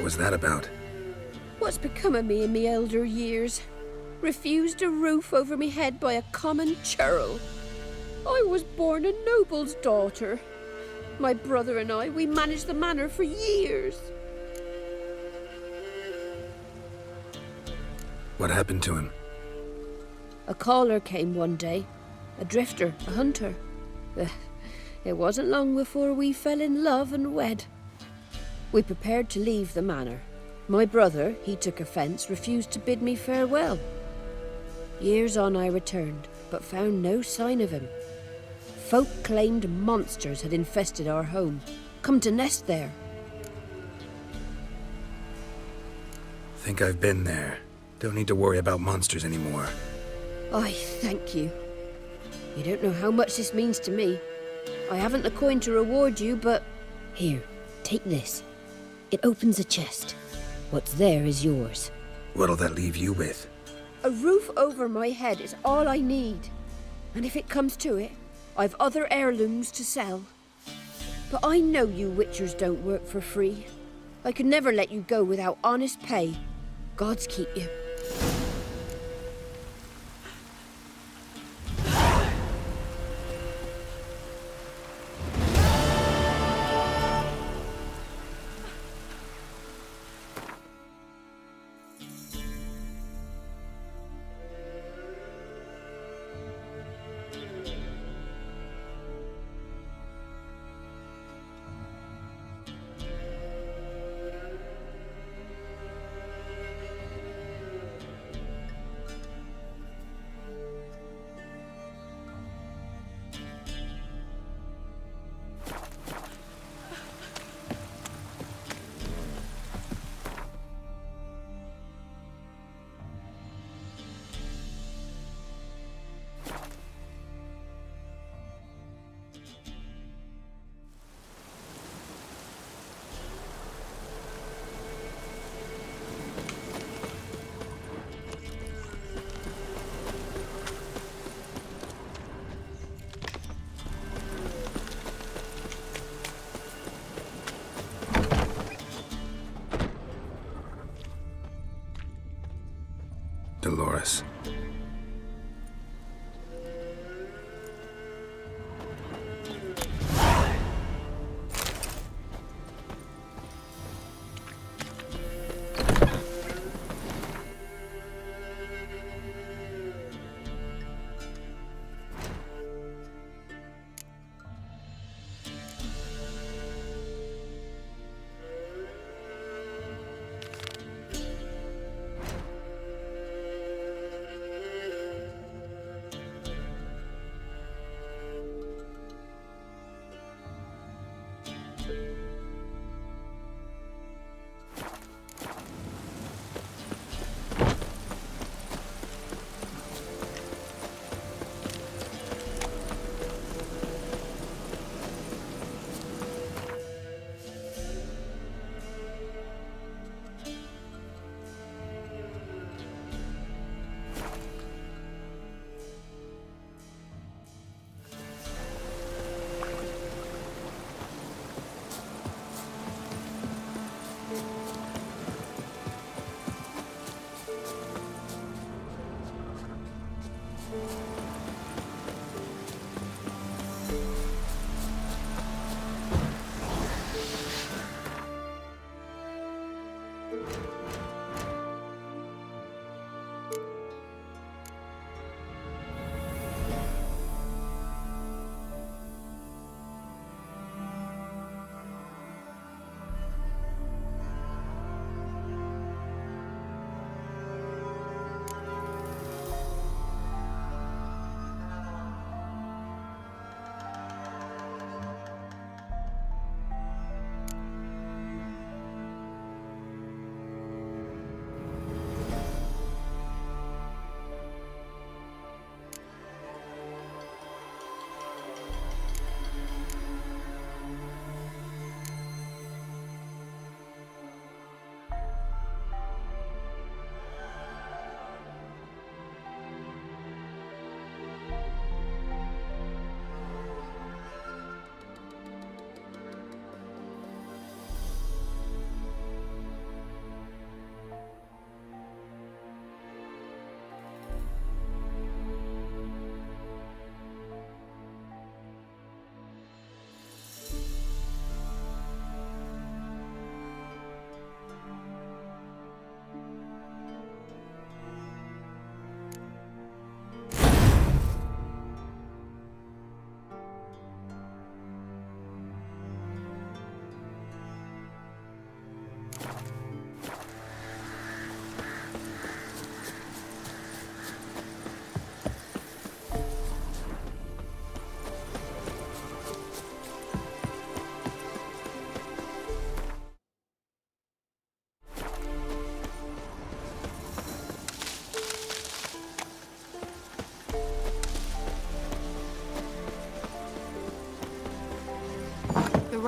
was that about? What's become of me in me elder years? Refused a roof over me head by a common churl. I was born a noble's daughter. My brother and I, we managed the manor for years. What happened to him? A caller came one day. A drifter, a hunter. It wasn't long before we fell in love and wed. We prepared to leave the manor. My brother, he took offence, refused to bid me farewell. Years on I returned, but found no sign of him. Folk claimed monsters had infested our home, come to nest there. Think I've been there. Don't need to worry about monsters anymore. I thank you. You don't know how much this means to me. I haven't the coin to reward you, but... Here, take this. It opens a chest. What's there is yours. What'll that leave you with? A roof over my head is all I need. And if it comes to it, I've other heirlooms to sell. But I know you witchers don't work for free. I could never let you go without honest pay. Gods keep you. Dolores.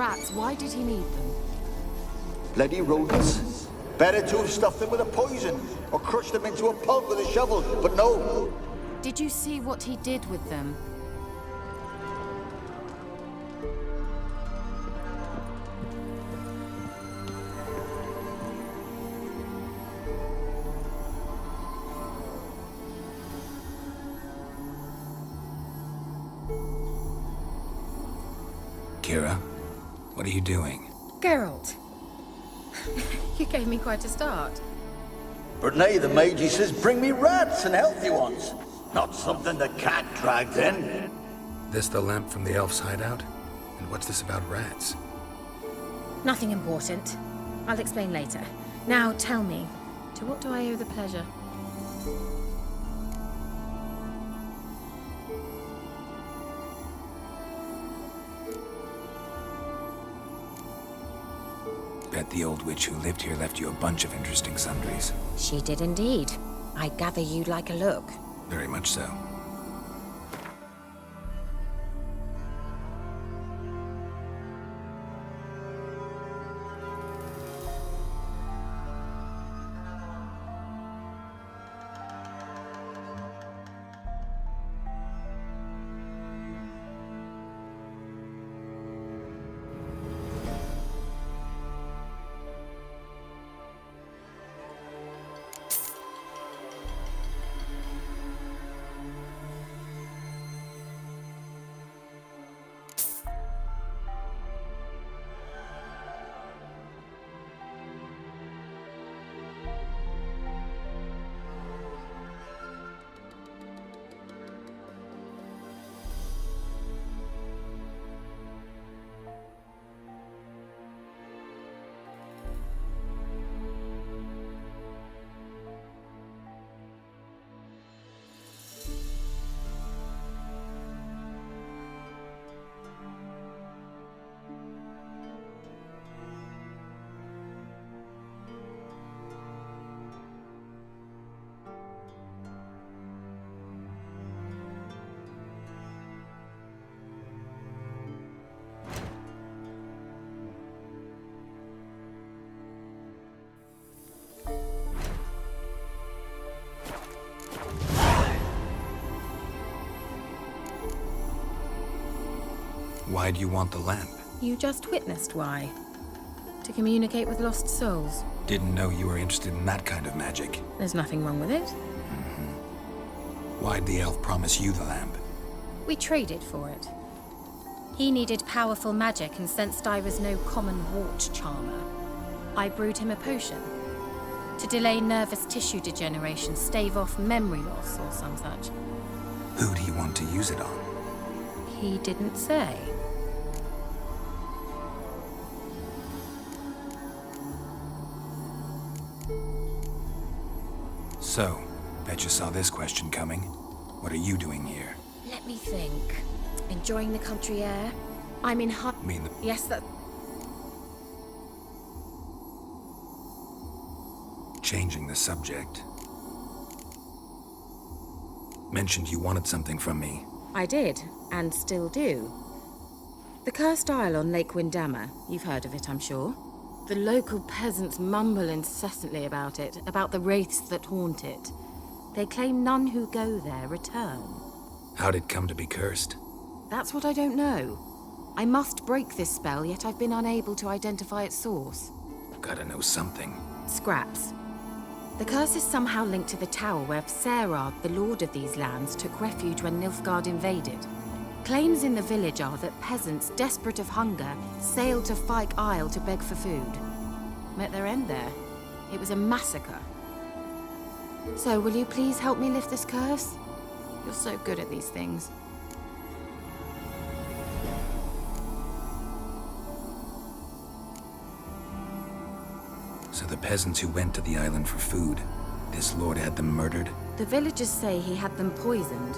rats, why did he need them? Bloody rodents. Better to have stuffed them with a poison, or crushed them into a pulp with a shovel, but no. Did you see what he did with them? Kira, what are you doing? Geralt. You gave me quite a start. But nay, the mage, he says, bring me rats and healthy ones. Not something the cat dragged in. This the lamp from the elf's hideout? And what's this about rats? Nothing important. I'll explain later. Now tell me, to what do I owe the pleasure? Bet the old witch who lived here left you a bunch of interesting sundries. She did indeed. I gather you'd like a look. Very much so. Why do you want the lamp? You just witnessed why. To communicate with lost souls. Didn't know you were interested in that kind of magic. There's nothing wrong with it. Why'd the elf promise you the lamp? We traded for it. He needed powerful magic and sensed I was no common wart charmer. I brewed him a potion. To delay nervous tissue degeneration, stave off memory loss or some such. Who'd he want to use it on? He didn't say. So, bet you saw this question coming. What are you doing here? Let me think. Enjoying the country air? I'm in Mean the... Yes, that... Changing the subject. Mentioned you wanted something from me. I did, and still do. The cursed isle on Lake Windammer. You've heard of it, I'm sure. The local peasants mumble incessantly about it, about the wraiths that haunt it. They claim none who go there return. How'd it come to be cursed? That's what I don't know. I must break this spell, yet I've been unable to identify its source. Gotta know something. Scraps. The curse is somehow linked to the tower where Serard, the lord of these lands, took refuge when Nilfgaard invaded. Claims in the village are that peasants, desperate of hunger, sailed to Fyke Isle to beg for food. Met their end there. It was a massacre. So, will you please help me lift this curse? You're so good at these things. So the peasants who went to the island for food, this lord had them murdered? The villagers say he had them poisoned.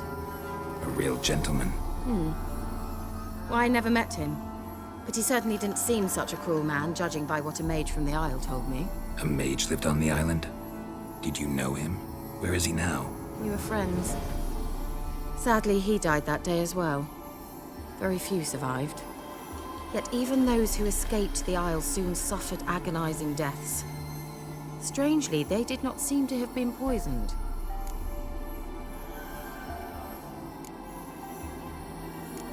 A real gentleman. Well, I never met him. But he certainly didn't seem such a cruel man, judging by what a mage from the Isle told me. A mage lived on the island? Did you know him? Where is he now? We were friends. Sadly, he died that day as well. Very few survived. Yet even those who escaped the Isle soon suffered agonizing deaths. Strangely, they did not seem to have been poisoned.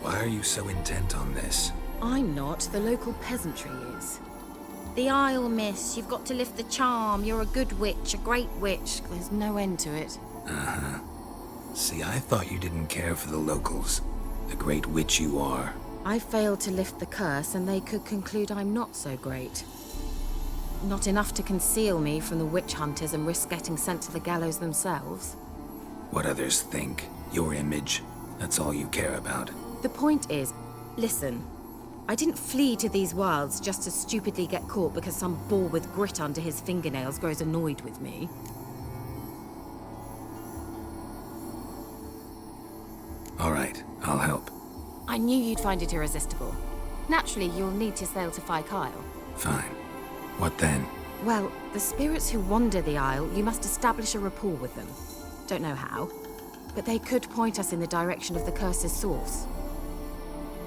Why are you so intent on this? I'm not, the local peasantry is. The Isle, miss, you've got to lift the charm. You're a good witch, a great witch. There's no end to it. Uh-huh. See, I thought you didn't care for the locals. The great witch you are. I failed to lift the curse, and they could conclude I'm not so great. Not enough to conceal me from the witch hunters and risk getting sent to the gallows themselves. What others think, your image, that's all you care about. The point is, listen, I didn't flee to these wilds just to stupidly get caught because some boar with grit under his fingernails grows annoyed with me. All right, I'll help. I knew you'd find it irresistible. Naturally, you'll need to sail to Phi Kyle. Fine. What then? Well, the spirits who wander the Isle, you must establish a rapport with them. Don't know how, but they could point us in the direction of the curse's source.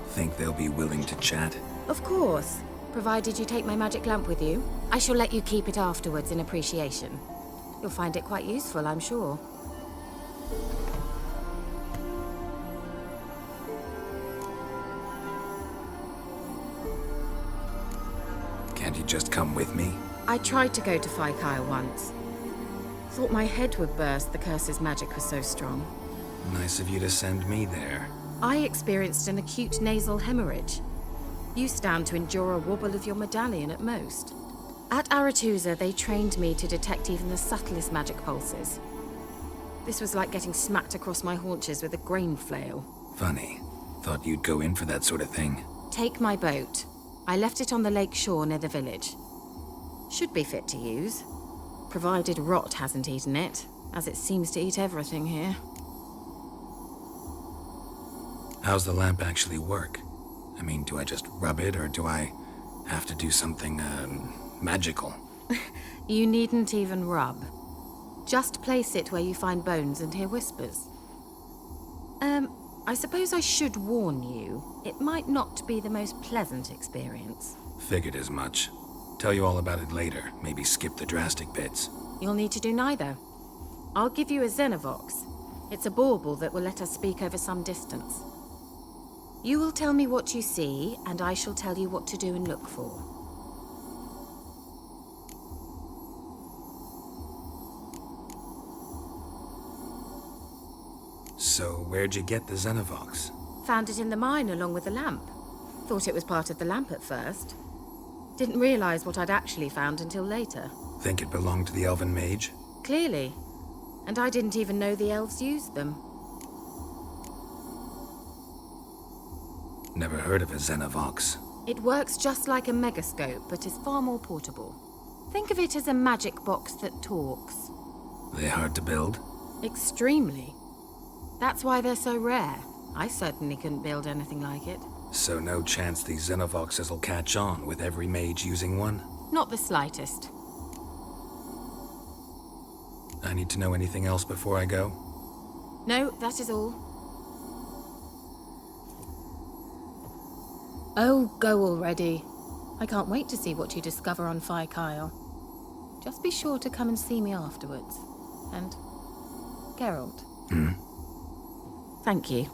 Think they'll be willing to chat? Of course, provided you take my magic lamp with you. I shall let you keep it afterwards in appreciation. You'll find it quite useful, I'm sure. Can't you just come with me? I tried to go to Phi Kyle once. Thought my head would burst, the curse's magic was so strong. Nice of you to send me there. I experienced an acute nasal hemorrhage. You stand to endure a wobble of your medallion at most. At Aretusa, they trained me to detect even the subtlest magic pulses. This was like getting smacked across my haunches with a grain flail. Funny. Thought you'd go in for that sort of thing. Take my boat. I left it on the lake shore near the village. Should be fit to use, provided rot hasn't eaten it, as it seems to eat everything here. How's the lamp actually work? I mean, do I just rub it, or do I have to do something, magical? You needn't even rub. Just place it where you find bones and hear whispers. I suppose I should warn you, it might not be the most pleasant experience. Figured as much. Tell you all about it later, maybe skip the drastic bits. You'll need to do neither. I'll give you a Xenovox. It's a bauble that will let us speak over some distance. You will tell me what you see, and I shall tell you what to do and look for. So, where'd you get the Xenovox? Found it in the mine along with the lamp. Thought it was part of the lamp at first. Didn't realize what I'd actually found until later. Think it belonged to the elven mage? Clearly. And I didn't even know the elves used them. Never heard of a Xenovox. It works just like a megascope, but is far more portable. Think of it as a magic box that talks. They hard to build? Extremely. That's why they're so rare. I certainly couldn't build anything like it. So no chance these Xenovoxes will catch on with every mage using one? Not the slightest. I need to know anything else before I go? No, that is all. Oh, go already. I can't wait to see what you discover on Phi Kyle. Just be sure to come and see me afterwards. And Geralt. Thank you.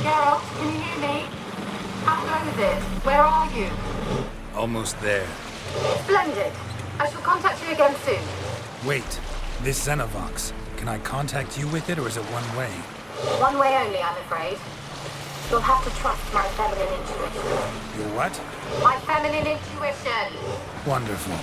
Geralt, can you hear me? How goes it? Where are you? Almost there. Splendid. I shall contact you again soon. Wait, this Xenovox. Can I contact you with it, or is it one way? One way only, I'm afraid. You'll have to trust my feminine intuition. Your what? My feminine intuition! Wonderful.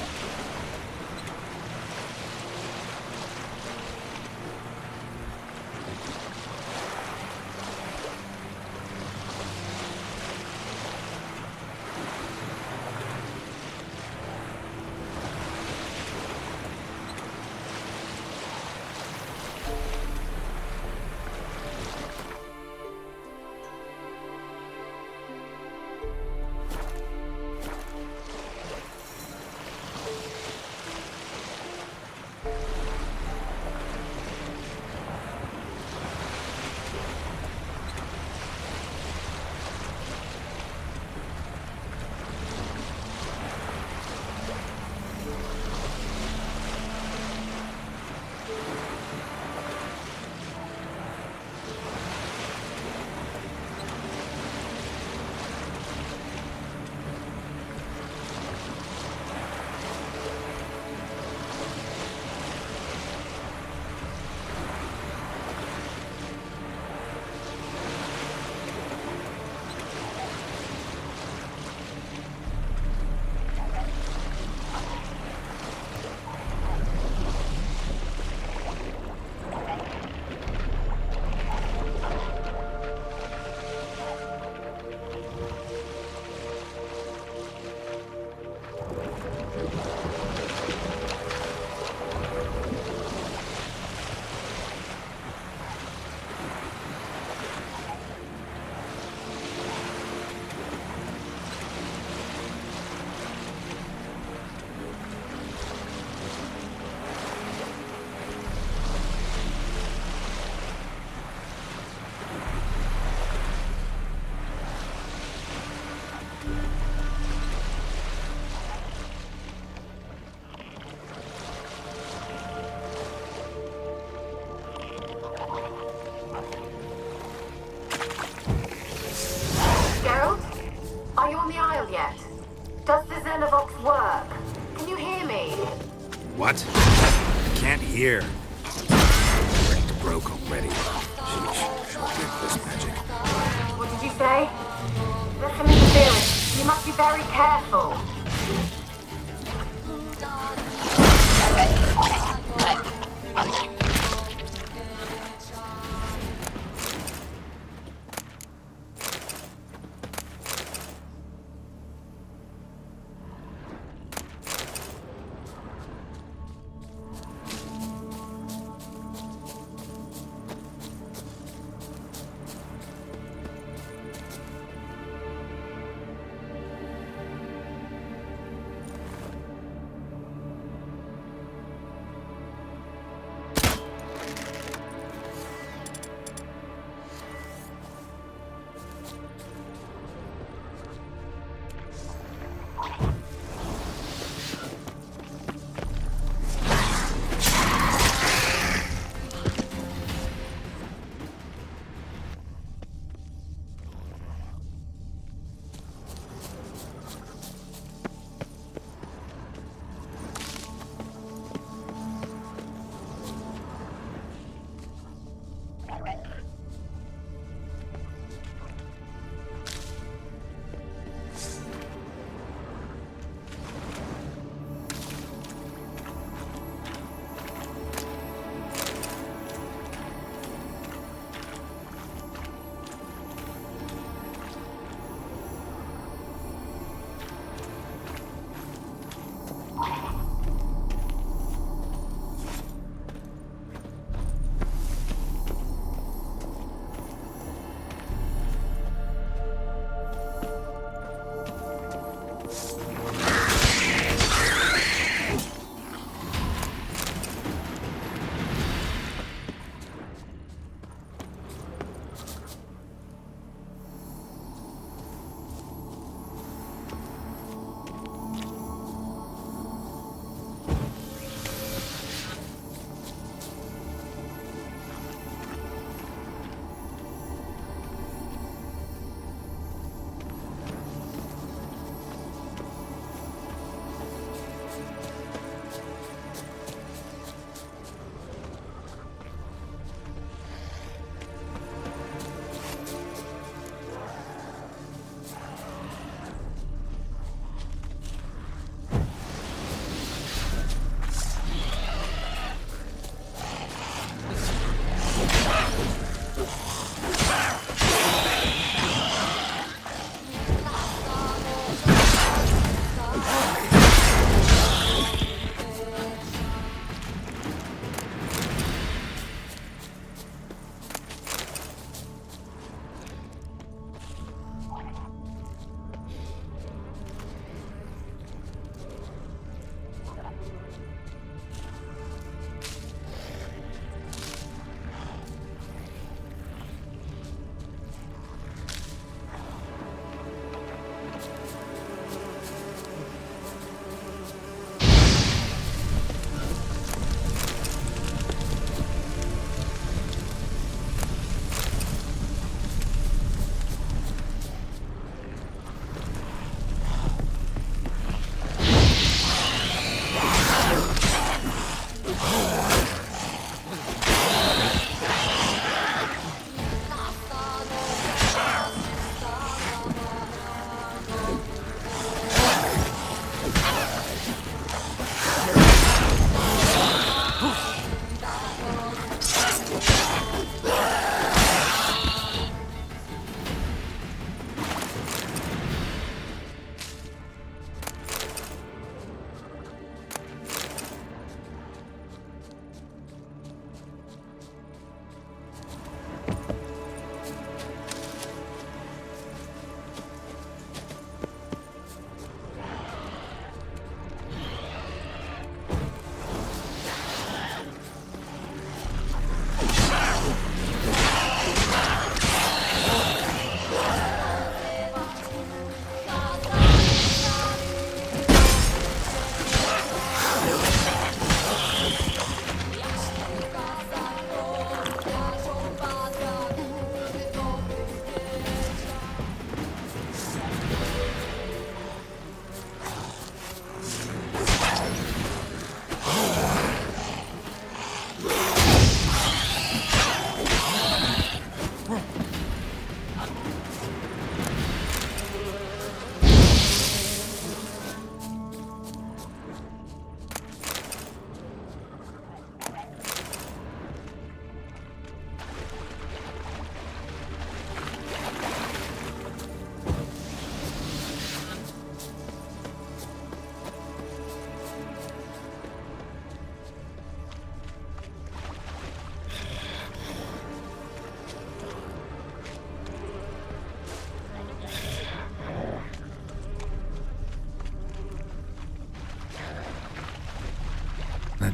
yet. Does the Xenovox work? Can you hear me? What? I can't hear. It broke already. Sheesh, short lived this magic. What did you say? There's some interference. You must be very careful.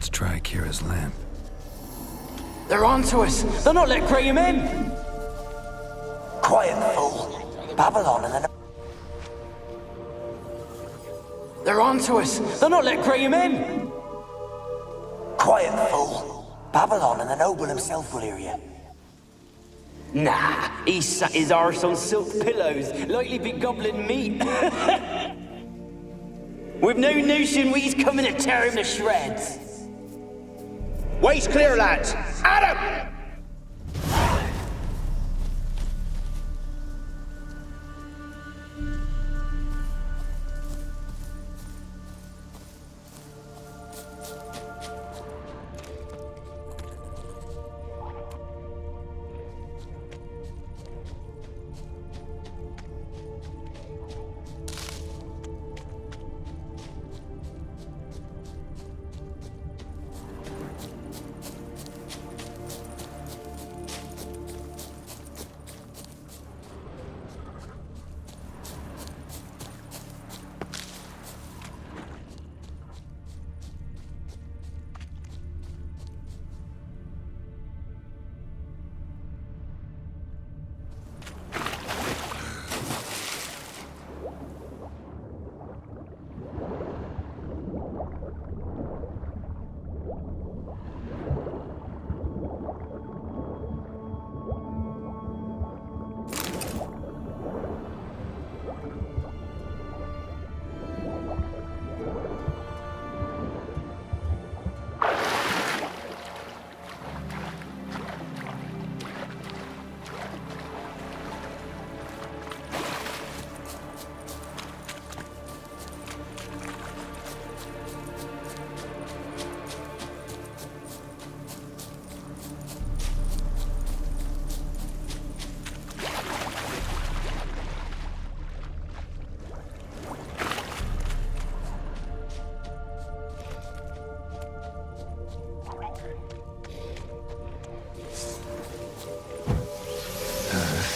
Let's try Kira's lamp. They're onto us! They'll not let Graham in! Quiet, fool. Babylon and the... They're onto us! They'll not let Graham in! Quiet, fool. Babylon and the noble himself will hear you. Nah, he sat his arse on silk pillows, likely be gobbling meat. We've no notion we's coming to tear him to shreds. Way's clear, lads! Adam!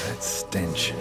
That stench.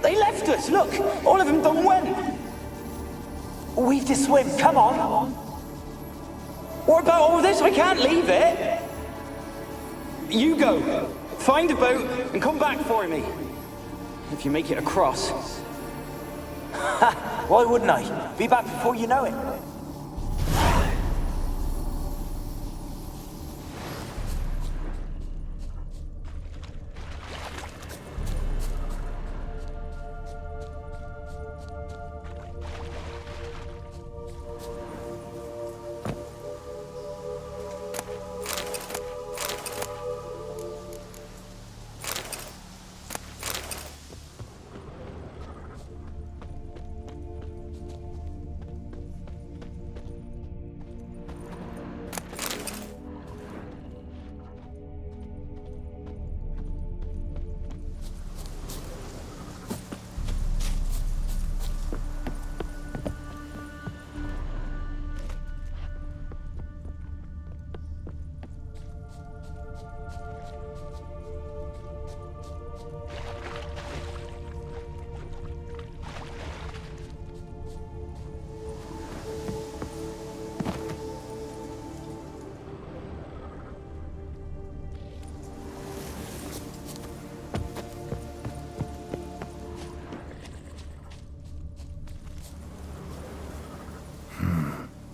They left us, look! All of them done went! We've to swim, come on. What about all this? I can't leave it! You go. Find a boat and come back for me. If you make it across. Why wouldn't I? Be back before you know it.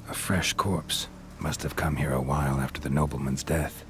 A fresh corpse. Must have come here a while after the nobleman's death.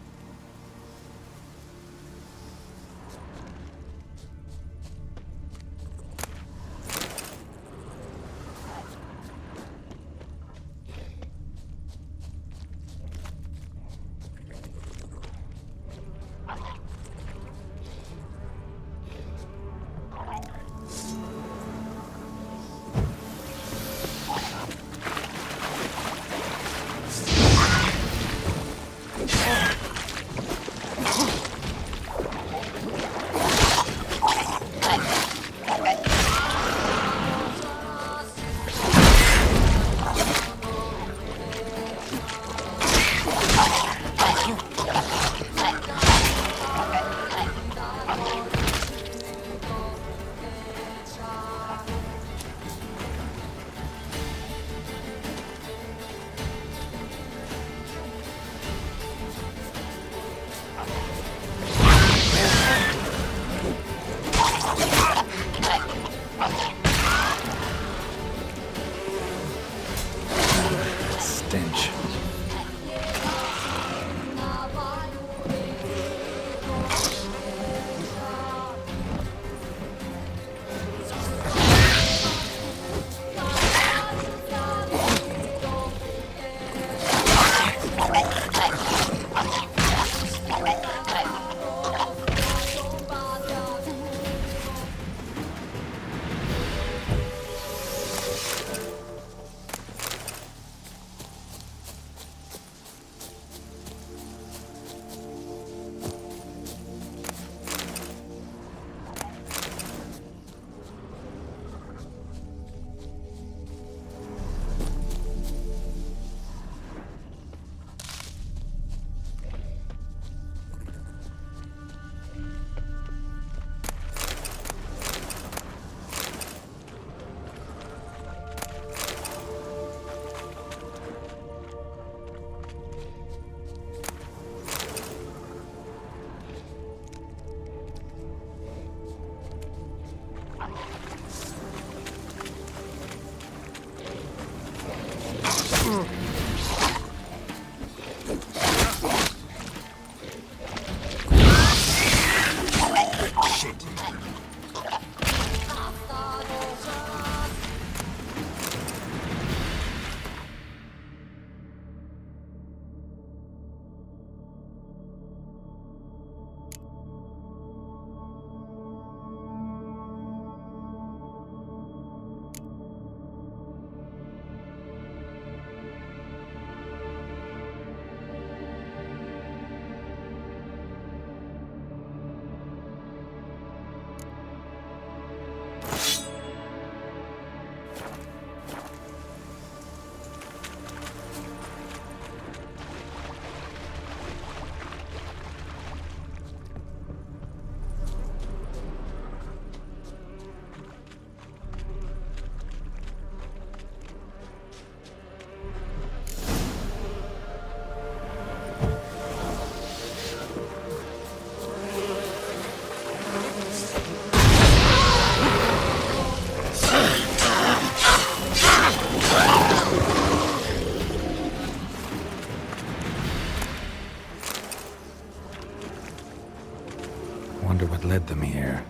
Wonder what led them here.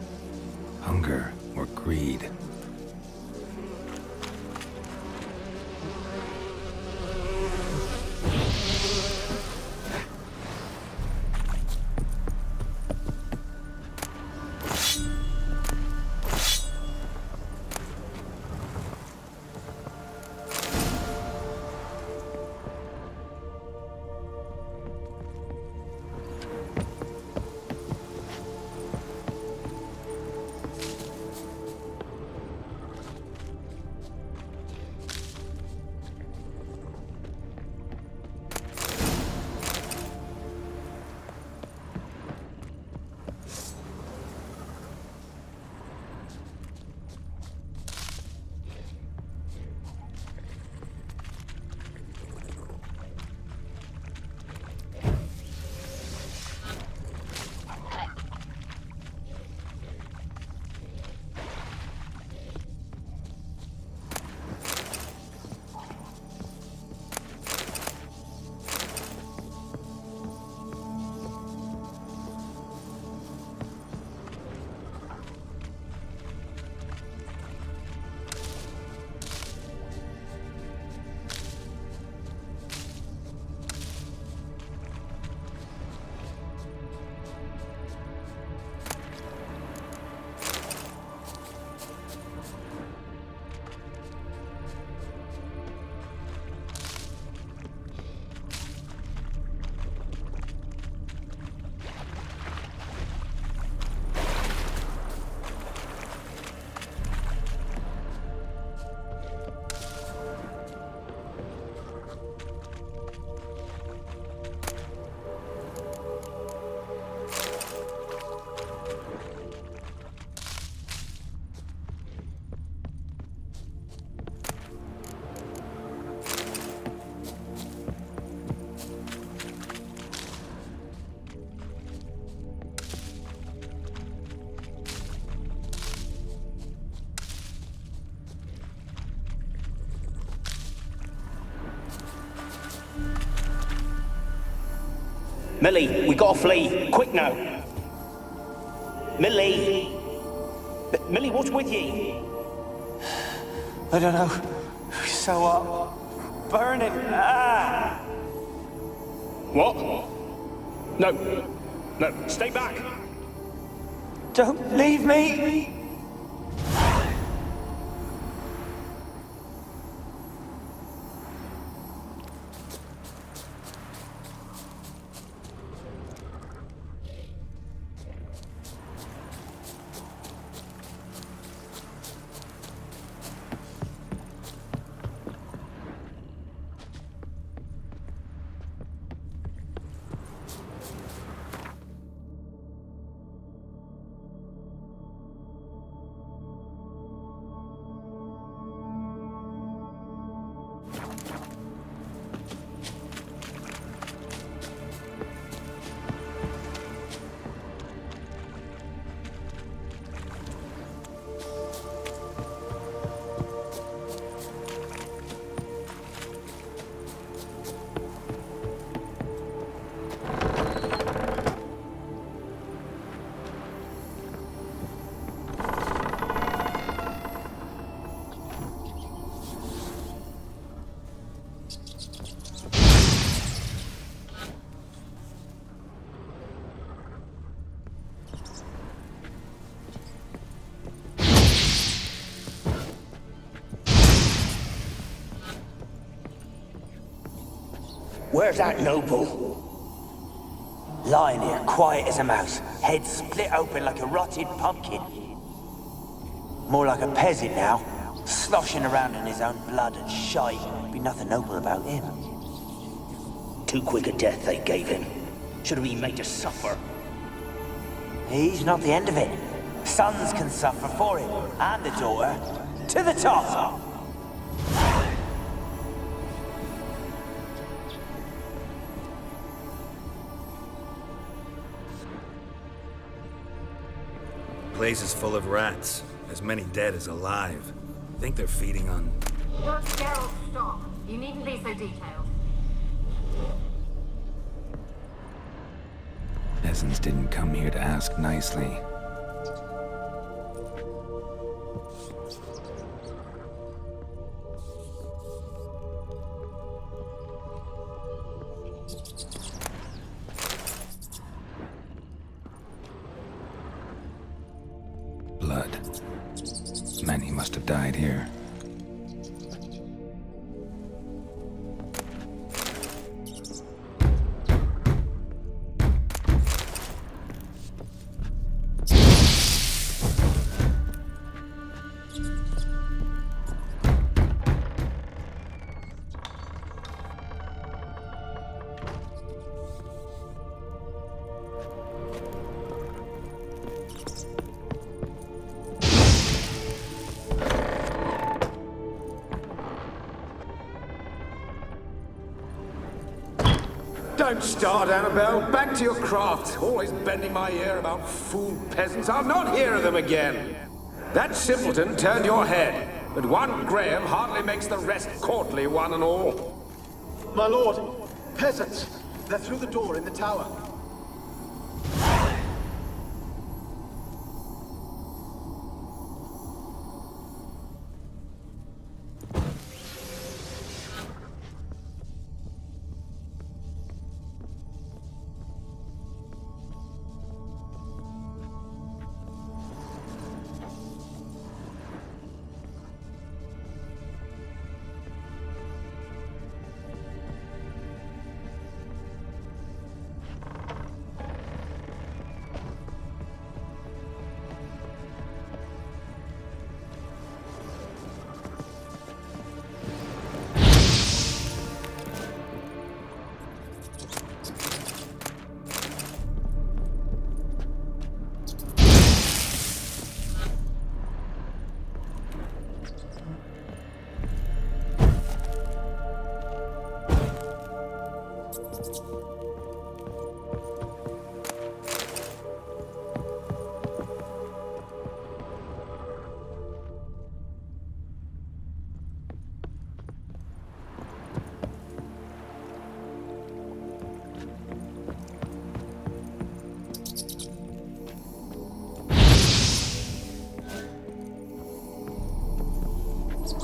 Hunger or greed? Millie, we gotta flee. Quick now. Millie. Millie, what's with ye? I don't know. So what? Burn it. Ah! What? No. No, stay back. Don't leave me! Where's that noble? Lying here, quiet as a mouse, head split open like a rotted pumpkin. More like a peasant now, sloshing around in his own blood and shite. Be nothing noble about him. Too quick a death they gave him. Should have been made to suffer. He's not the end of it. Sons can suffer for it, and the daughter. To the top! Place is full of rats. As many dead as alive. Think they're feeding on... Look, Gerald, stop. You needn't be so detailed. Peasants didn't come here to ask nicely. Blood. Many must have died here. Don't start, Annabelle. Back to your craft. Always bending my ear about fool peasants. I'll not hear of them again. That simpleton turned your head, but one Graham hardly makes the rest courtly, one and all. My lord, peasants. They're through the door in the tower.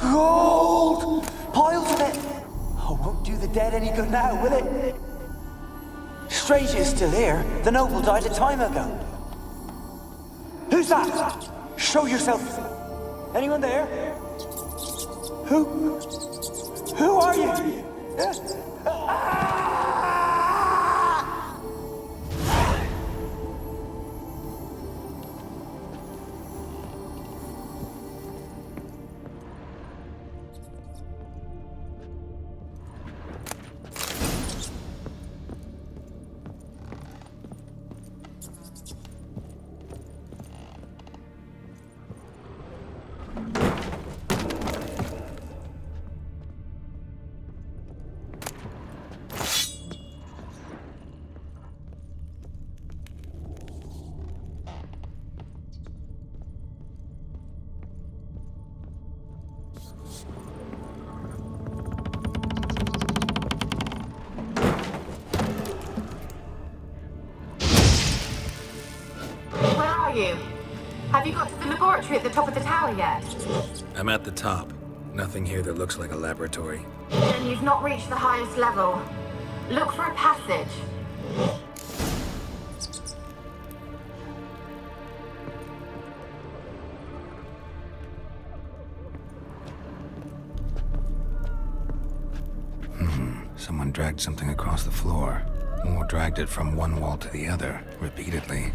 Gold! Piles of it! Oh, won't do the dead any good now, will it? Strange it's still here. The noble died a time ago. Who's that? Show yourself. Anyone there? Who are you? You? Have you got to the laboratory at the top of the tower yet? I'm at the top. Nothing here that looks like a laboratory. Then you've not reached the highest level. Look for a passage. Someone dragged something across the floor, or dragged it from one wall to the other, repeatedly.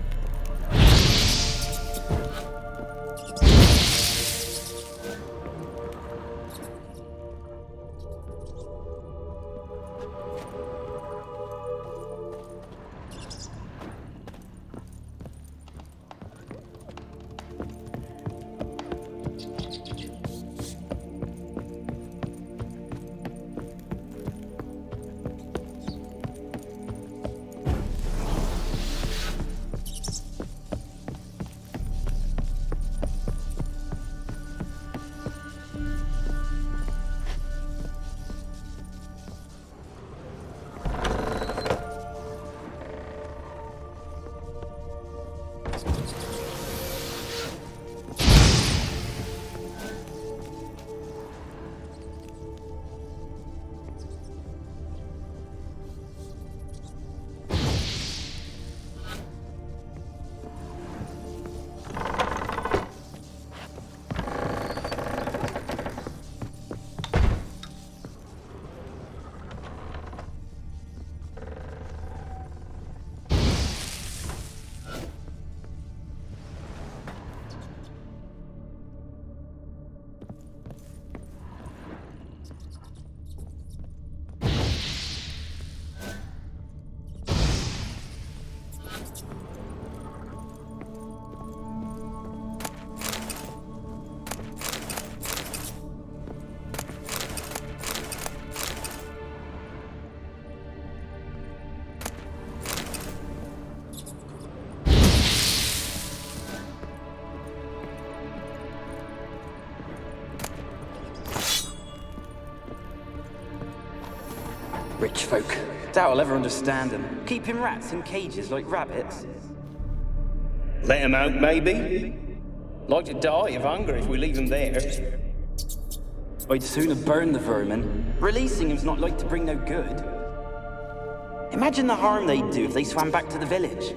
Rich folk. Doubt I'll ever understand them. Keeping rats in cages like rabbits. Let him out, maybe? Like to die of hunger if we leave him there. I'd sooner burn the vermin. Releasing him's not like to bring no good. Imagine the harm they'd do if they swam back to the village.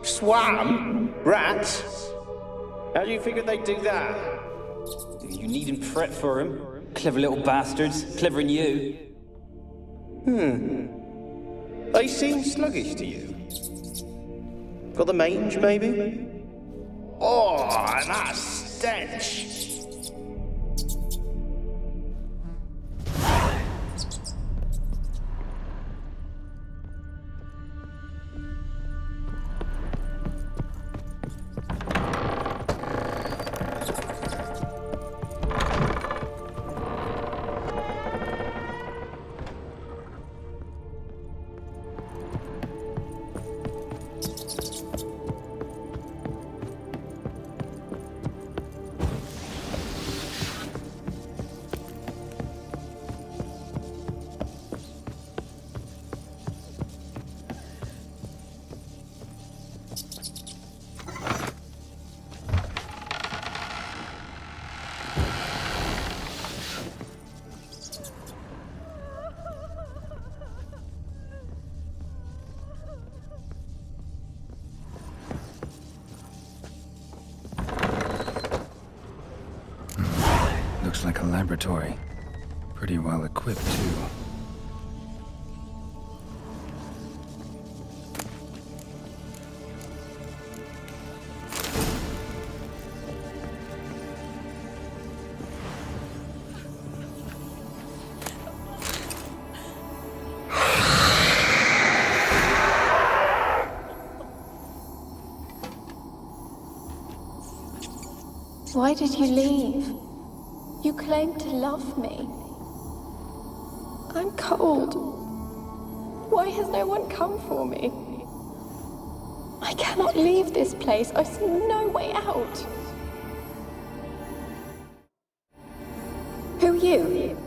Swam? Rats? How do you figure they'd do that? You needn't fret for 'em. Clever little bastards. Clever than you. They seem sluggish to you. Got the mange, maybe? Oh, that stench! Looks like a laboratory. Pretty well equipped, too. Why did you leave? You claimed to love me. I'm cold. Why has no one come for me? I cannot leave this place. I see no way out. Who are you?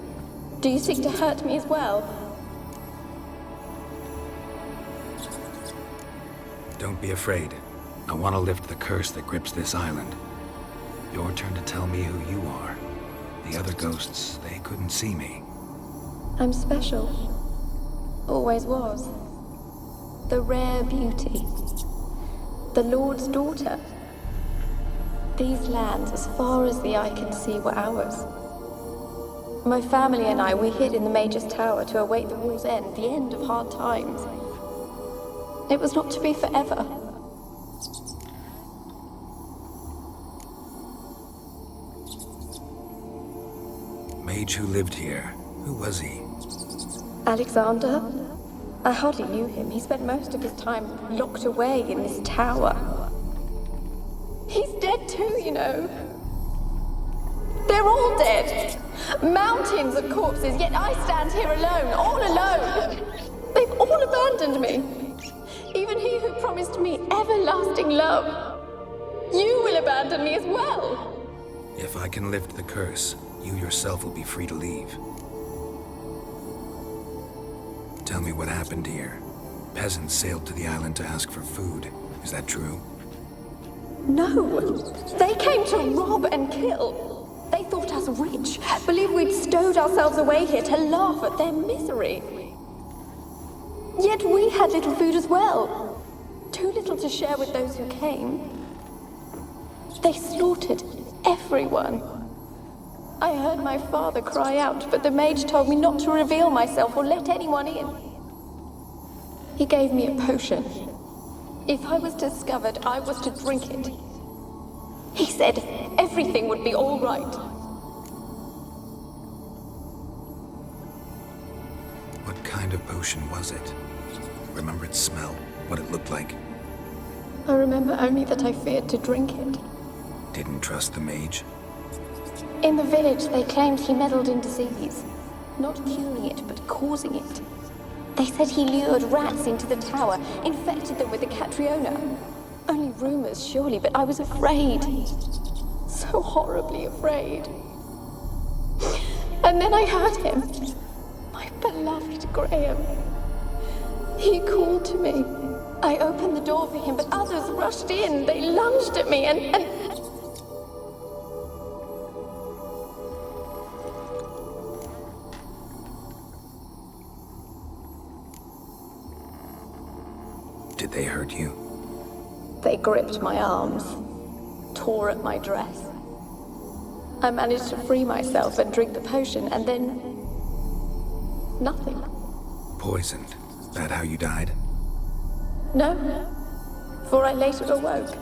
Do you seek to hurt me as well? Don't be afraid. I want to lift the curse that grips this island. Your turn to tell me who you are. The other ghosts, they couldn't see me. I'm special. Always was. The rare beauty. The Lord's daughter. These lands, as far as the eye can see, were ours. My family and I, we hid in the Major's Tower to await the war's end, the end of hard times. It was not to be forever. Mage who lived here. Who was he? Alexander? I hardly knew him. He spent most of his time locked away in this tower. He's dead too, you know. They're all dead. Mountains of corpses, yet I stand here alone, all alone. They've all abandoned me. Even he who promised me everlasting love. You will abandon me as well. If I can lift the curse, you yourself will be free to leave. Tell me what happened here. Peasants sailed to the island to ask for food. Is that true? No. They came to rob and kill. They thought us rich, believed we'd stowed ourselves away here to laugh at their misery. Yet we had little food as well. Too little to share with those who came. They slaughtered everyone. I heard my father cry out, but the mage told me not to reveal myself or let anyone in. He gave me a potion. If I was discovered, I was to drink it. He said everything would be all right. What kind of potion was it? Remember its smell? What it looked like? I remember only that I feared to drink it. Didn't trust the mage? In the village, they claimed he meddled in disease. Not curing it, but causing it. They said he lured rats into the tower, infected them with the Catriona. Only rumors, surely, but I was afraid. So horribly afraid. And then I heard him. My beloved Graham. He called to me. I opened the door for him, but others rushed in. They lunged at me and... Did they hurt you? They gripped my arms, tore at my dress. I managed to free myself and drink the potion, and then... nothing. Poisoned. That how you died? No, for I later awoke.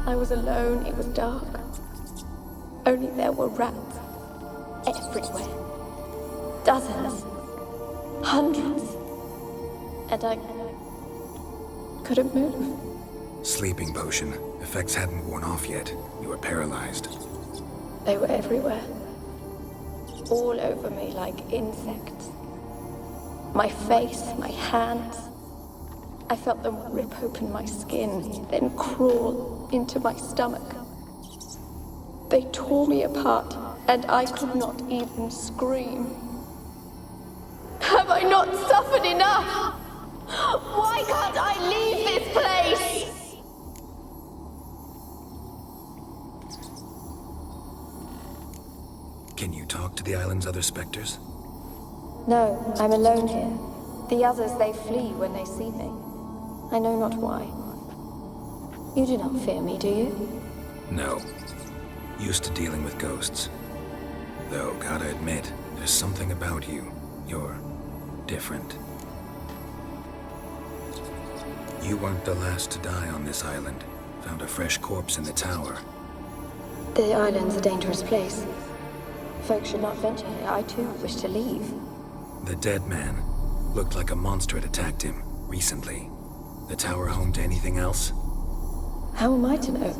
I was alone, it was dark. Only there were rats. Everywhere. Dozens. Hundreds. And I couldn't move. Sleeping potion. Effects hadn't worn off yet. You were paralyzed. They were everywhere. All over me like insects. My face, my hands. I felt them rip open my skin, then crawl into my stomach. They tore me apart, and I could not even scream. Have I not suffered enough? Why can't I leave this place? Can you talk to the island's other specters? No, I'm alone here. The others, they flee when they see me. I know not why. You do not fear me, do you? No. Used to dealing with ghosts. Though, gotta admit, there's something about you. You're different. You weren't the last to die on this island. Found a fresh corpse in the tower. The island's a dangerous place. Folks should not venture here. I too wish to leave. The dead man. Looked like a monster had attacked him, recently. The tower home to anything else? How am I to know?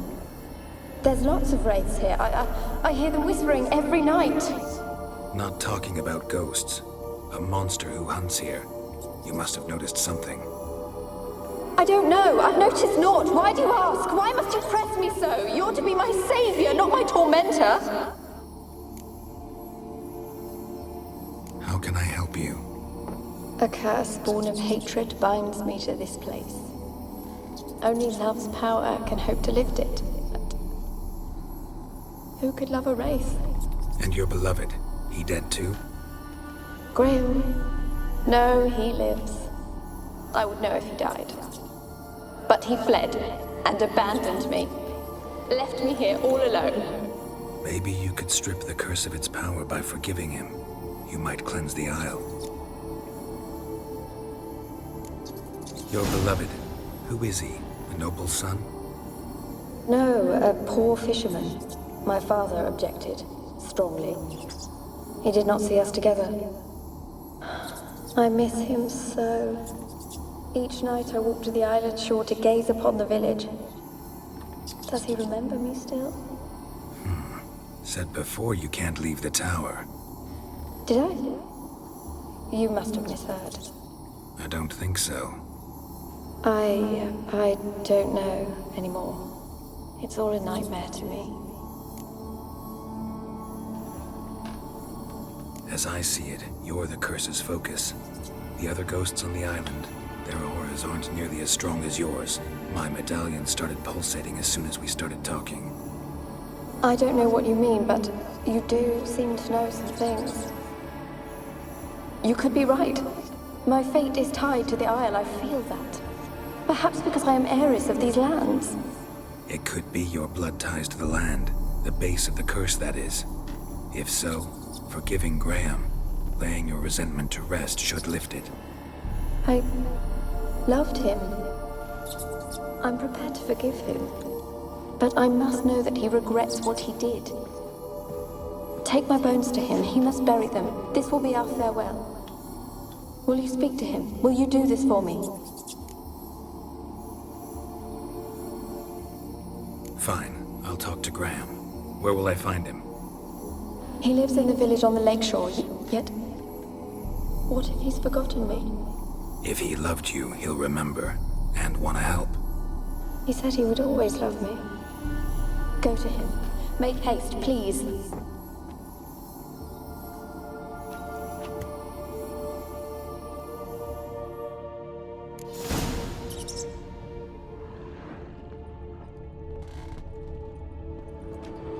There's lots of wraiths here. I hear them whispering every night. Not talking about ghosts. A monster who hunts here. You must have noticed something. I don't know. I've noticed naught. Why do you ask? Why must you press me so? You're to be my savior, not my tormentor. How can I help you? A curse born of hatred binds me to this place. Only love's power can hope to lift it. But who could love a wraith? And your beloved, he dead too? Graham? No, he lives. I would know if he died. But he fled and abandoned me. Left me here all alone. Maybe you could strip the curse of its power by forgiving him. You might cleanse the Isle. Your beloved, who is he? A noble son? No, a poor fisherman. My father objected, strongly. He did not see us together. I miss him so. Each night I walk to the island shore to gaze upon the village. Does he remember me still? Said before you can't leave the tower. Did I? You must have misheard. I don't think so. I don't know anymore. It's all a nightmare to me. As I see it, you're the curse's focus. The other ghosts on the island, their auras aren't nearly as strong as yours. My medallion started pulsating as soon as we started talking. I don't know what you mean, but you do seem to know some things. You could be right. My fate is tied to the Isle, I feel that. Perhaps because I am heiress of these lands. It could be your blood ties to the land, the base of the curse, that is. If so, forgiving Graham, laying your resentment to rest should lift it. I loved him. I'm prepared to forgive him. But I must know that he regrets what he did. Take my bones to him. He must bury them. This will be our farewell. Will you speak to him? Will you do this for me? Fine. I'll talk to Graham. Where will I find him? He lives in the village on the lakeshore, yet... What if he's forgotten me? If he loved you, he'll remember, and want to help. He said he would always love me. Go to him. Make haste, please.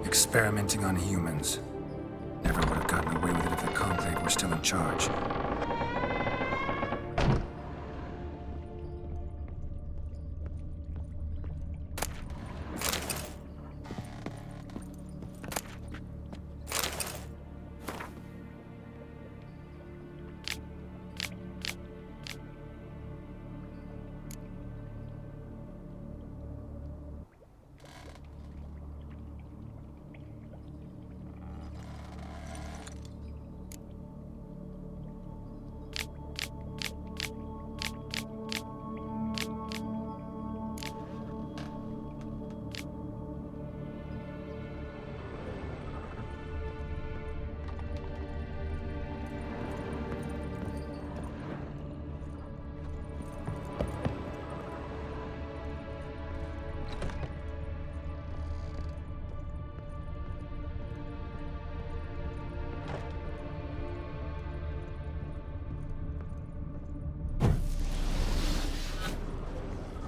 Experimenting on humans. Never would have gotten away with it if the Conclave were still in charge.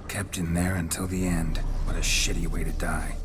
Kept in there until the end. What a shitty way to die.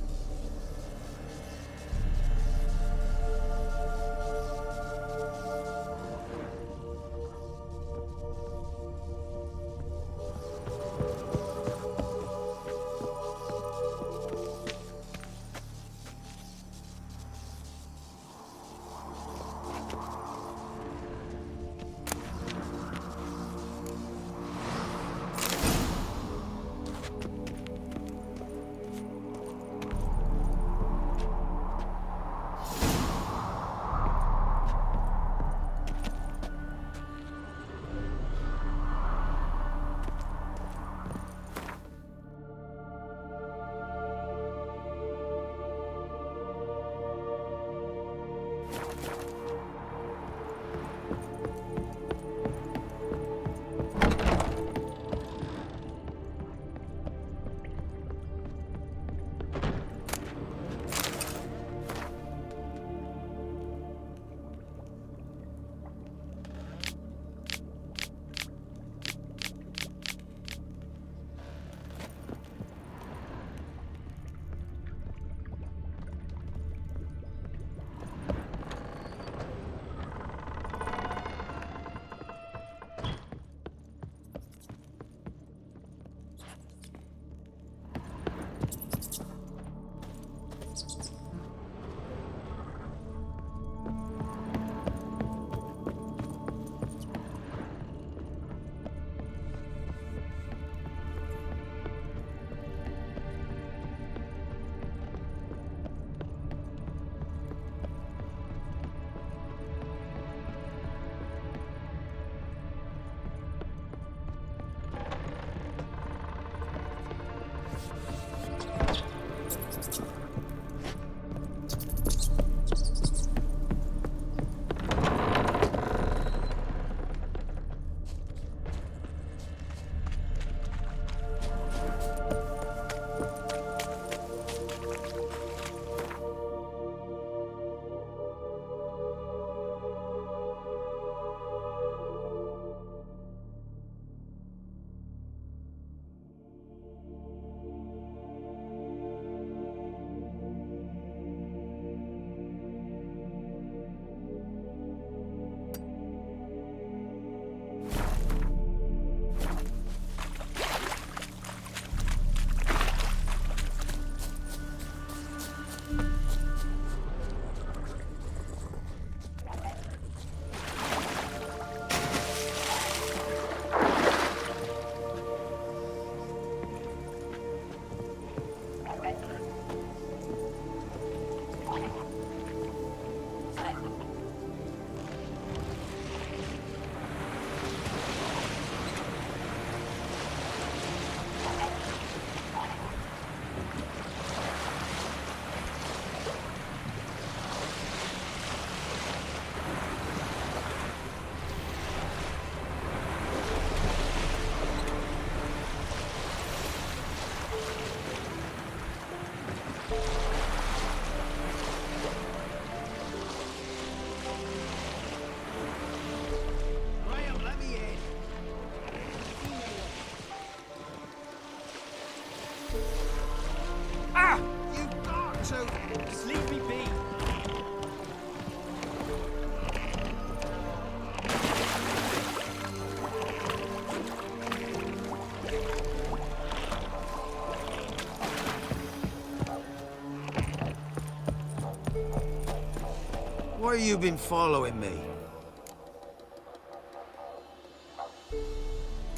Why you been following me?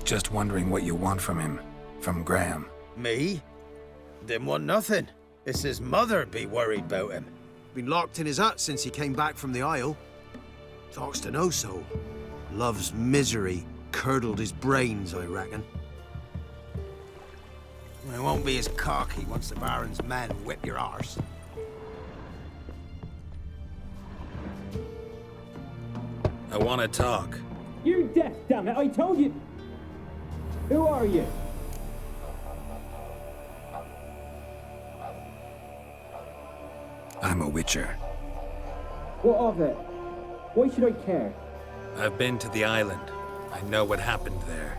Just wondering what you want from him. From Graham. Me? Didn't want nothing. It's his mother be worried about him. Been locked in his hut since he came back from the Isle. Talks to no soul. Love's misery curdled his brains, I reckon. It won't be as cocky once the Baron's men whip your arse. I want to talk. You're deaf, damn it! I told you. Who are you? I'm a witcher. What of it? Why should I care? I've been to the island. I know what happened there.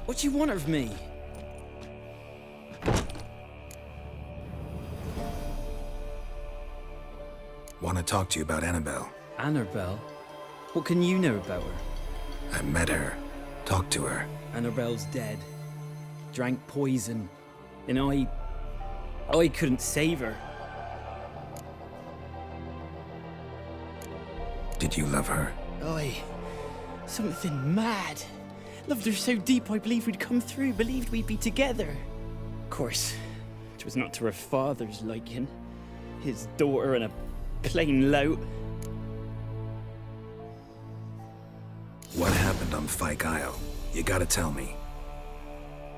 What do you want of me? Want to talk to you about Annabelle. Annabelle? What can you know about her? I met her. Talked to her. Annabelle's dead. Drank poison. And I couldn't save her. Did you love her? Something mad. Loved her so deep I believed we'd come through, believed we'd be together. Of course, it was not to her father's liking. His daughter and a plain lout. What happened on Fyke Isle? You gotta tell me.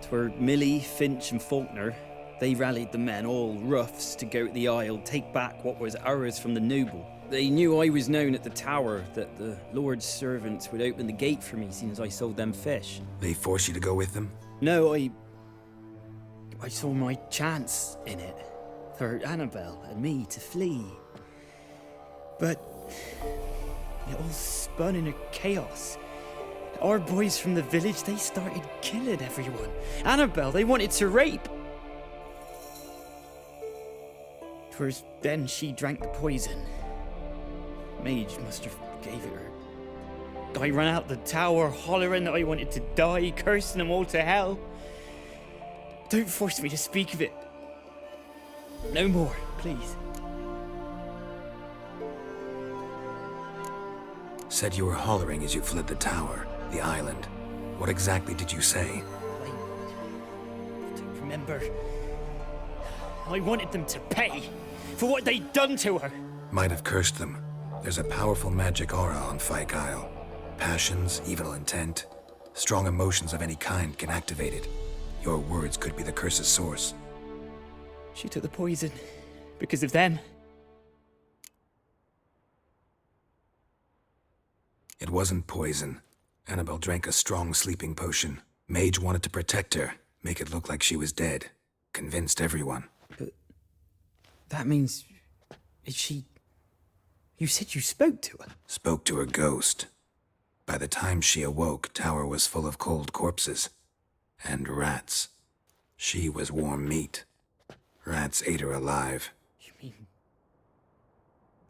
'Twere Millie, Finch and Faulkner. They rallied the men, all roughs, to go to the Isle, take back what was ours from the noble. They knew I was known at the tower, that the Lord's servants would open the gate for me, seeing as I sold them fish. They forced you to go with them? No, I saw my chance in it, for Annabelle and me to flee. But it all spun in a chaos. Our boys from the village, they started killing everyone. Annabelle, they wanted to rape. 'Twas then she drank the poison. Mage must have gave it her. I ran out the tower hollering that I wanted to die, cursing them all to hell. Don't force me to speak of it. No more, please. Said you were hollering as you fled the tower, the island. What exactly did you say? I don't remember. I wanted them to pay for what they'd done to her. Might have cursed them. There's a powerful magic aura on Fyke Isle. Passions, evil intent, strong emotions of any kind can activate it. Your words could be the curse's source. She took the poison because of them. It wasn't poison. Annabelle drank a strong sleeping potion. Mage wanted to protect her, make it look like she was dead. Convinced everyone. But that means... is she... You said you spoke to her? Spoke to her ghost. By the time she awoke, tower was full of cold corpses. And rats. She was warm meat. Rats ate her alive. You mean...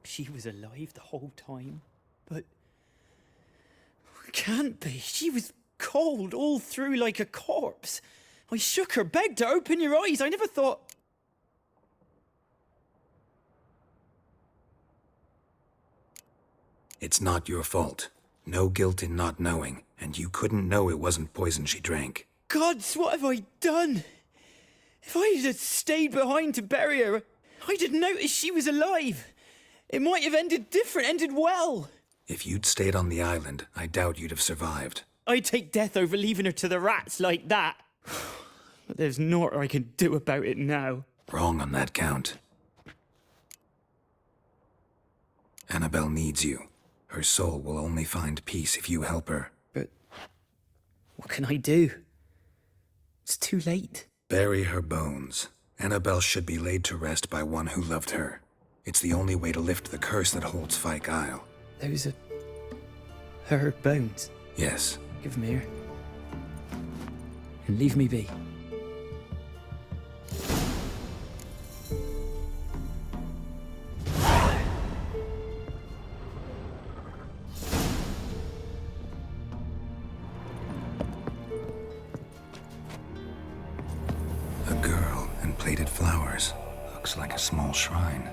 she was alive the whole time? But... can't be. She was cold all through like a corpse. I shook her, begged her, open your eyes. I never thought... It's not your fault. No guilt in not knowing, and you couldn't know it wasn't poison she drank. Gods, what have I done? If I had stayed behind to bury her, I didn't notice she was alive. It might have ended different, ended well. If you'd stayed on the island, I doubt you'd have survived. I'd take death over leaving her to the rats like that. But there's naught I can do about it now. Wrong on that count. Annabelle needs you. Her soul will only find peace if you help her. But what can I do? It's too late. Bury her bones. Annabelle should be laid to rest by one who loved her. It's the only way to lift the curse that holds Fyke Isle. Those are... her bones? Yes. Give them here. And leave me be. A girl. And plated flowers. Looks like a small shrine.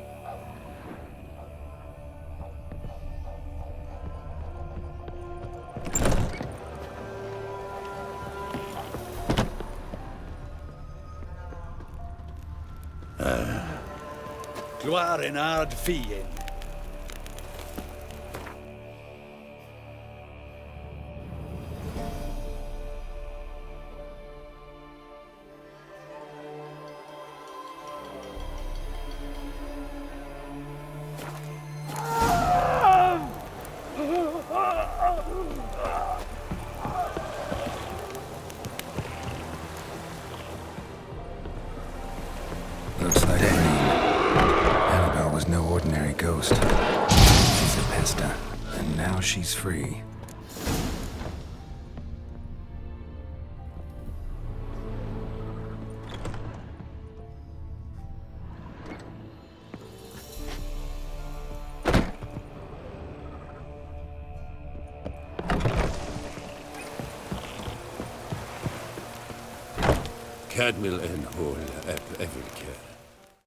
Gloire en ard fien. Looks like Annabelle was no ordinary ghost. She's a pesta, and now she's free. Cadmill en hol evelker.